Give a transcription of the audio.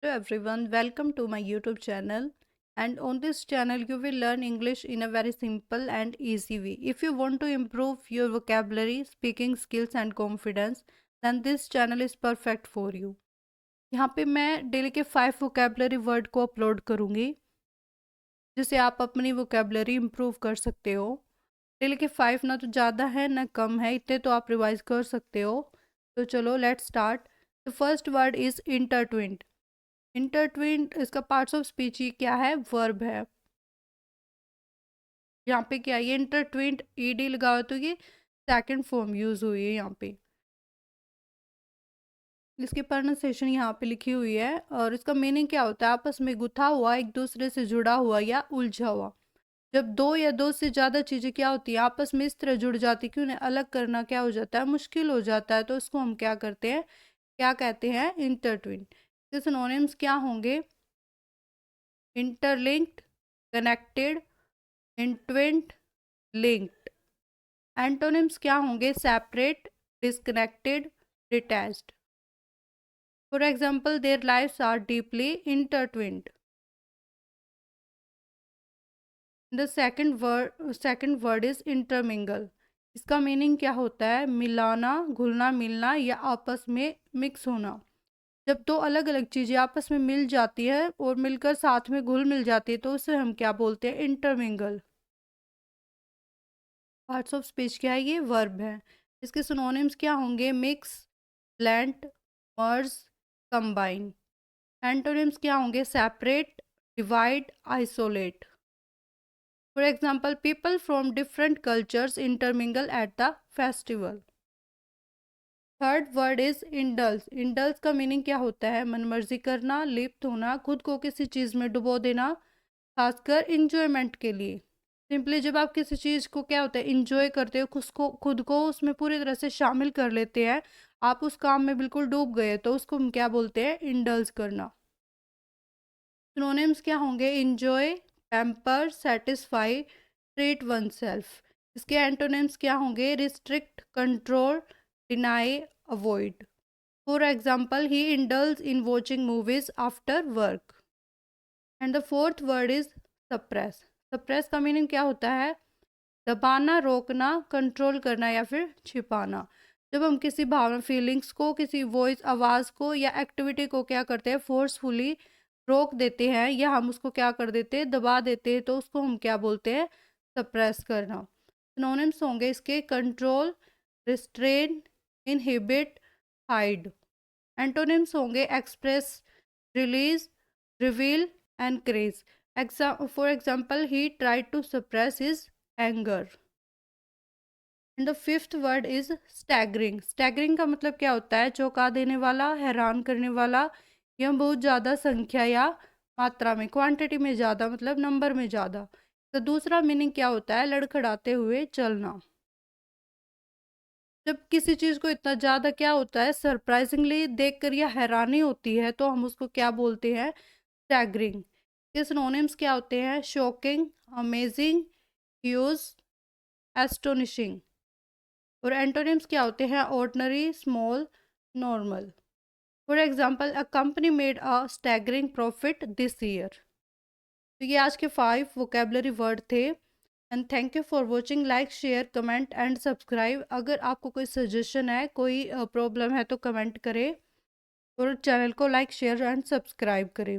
Hello everyone, welcome to my YouTube channel. And on this channel, you will learn English in a very simple and easy way. If you want to improve your vocabulary, speaking skills and confidence, then this channel is perfect for you. यहाँ पे मैं daily के 5 vocabulary word को upload करूँगी जिससे आप अपनी vocabulary improve कर सकते हो। डेली के 5 ना तो ज़्यादा है ना कम है, इतने तो आप रिवाइज कर सकते हो। तो चलो let's start. The first word is intertwined. Intertwined इसका पार्ट्स ऑफ स्पीच ये क्या है, वर्ब है। यहाँ पे क्या है, ये इंटरट्विन्ड ईडी लगा हुआ तो ये सेकंड फॉर्म यूज हुई है यहाँ पे। इसकी प्रोनाउंसिएशन यहाँ पे लिखी हुई है और इसका मीनिंग क्या होता है, आपस में गुथा हुआ, एक दूसरे से जुड़ा हुआ या उलझा हुआ। जब दो या दो से ज़्यादा चीज़ें क्या होती है आपस में इस तरह जुड़ जाती कि उन्हें अलग करना क्या हो जाता है, मुश्किल हो जाता है। तो इसको हम क्या करते हैं, क्या कहते हैं, इंटरट्विन्ड। इसके सिनोनिम्स क्या होंगे, interlinked, connected, entwined, linked. Antonyms क्या होंगे, separate, disconnected, detached. For example, their lives are deeply intertwined. The second word is intermingle. इसका मीनिंग क्या होता है, मिलाना, घुलना मिलना या आपस में मिक्स होना। जब दो अलग अलग चीज़ें आपस में मिल जाती है और मिलकर साथ में घुल मिल जाती है तो उसे हम क्या बोलते हैं, इंटरमिंगल। पार्ट्स ऑफ स्पीच क्या है, ये वर्ब है। इसके सिनोनिम्स क्या होंगे, मिक्स, ब्लेंड, मर्ज, कंबाइन। एंटोनिम्स क्या होंगे, separate, divide, isolate. For example, people from different cultures intermingle at the festival. Third word is इंडल्स। इंडल्स का मीनिंग क्या होता है, मनमर्जी करना, लिप्त होना, खुद को किसी चीज़ में डुबो देना, खासकर इंजॉयमेंट के लिए। सिंपली जब आप किसी चीज़ को क्या होता है इंजॉय करते हो, खुद को उसमें पूरी तरह से शामिल कर लेते हैं, आप उस काम में बिल्कुल डूब गए, तो उसको हम क्या बोलते हैं, इंडल्स करना। सिनोनिम्स क्या होंगे, enjoy, pamper, satisfy, treat one self. इसके एंटोनिम्स क्या होंगे, restrict, control, deny, avoid. For example, he इंडल्स in watching movies after work. And the fourth word is suppress. Suppress का मीनिंग क्या होता है, दबाना, रोकना, कंट्रोल करना या फिर छिपाना। जब हम किसी भावना, फीलिंग्स को, किसी वॉइस, आवाज़ को या एक्टिविटी को क्या करते हैं, फोर्सफुली रोक देते हैं या हम उसको क्या कर देते हैं, दबा देते हैं, तो उसको हम क्या बोलते हैं, सप्रेस करना। सिनोनिम्स होंगे इसके, control, restrain, inhibit, hide. Antonyms होंगे express, release, reveal, encourage. For example, he tried to suppress his anger. And the fifth word is staggering. Staggering का मतलब क्या होता है, चौंका देने वाला, हैरान करने वाला, या बहुत ज़्यादा संख्या या मात्रा में, क्वांटिटी में ज़्यादा मतलब नंबर में ज़्यादा। तो दूसरा मीनिंग क्या होता है, लड़खड़ाते हुए चलना। जब किसी चीज़ को इतना ज़्यादा क्या होता है, सरप्राइजिंगली देखकर या हैरानी होती है, तो हम उसको क्या बोलते हैं, स्टैगरिंग। के सिनोनिम्स क्या होते हैं, शॉकिंग, अमेजिंग, ह्यूज, एस्टोनिशिंग। और एंटोनिम्स क्या होते हैं, ordinary, small, normal. For example, a company made a staggering profit this year. तो ये आज के 5 वोकेबलरी वर्ड थे। And thank you for watching. Like, share, comment and subscribe. अगर आपको कोई सजेशन है, कोई प्रॉब्लम है तो कमेंट करें और चैनल को लाइक, शेयर एंड सब्सक्राइब करें।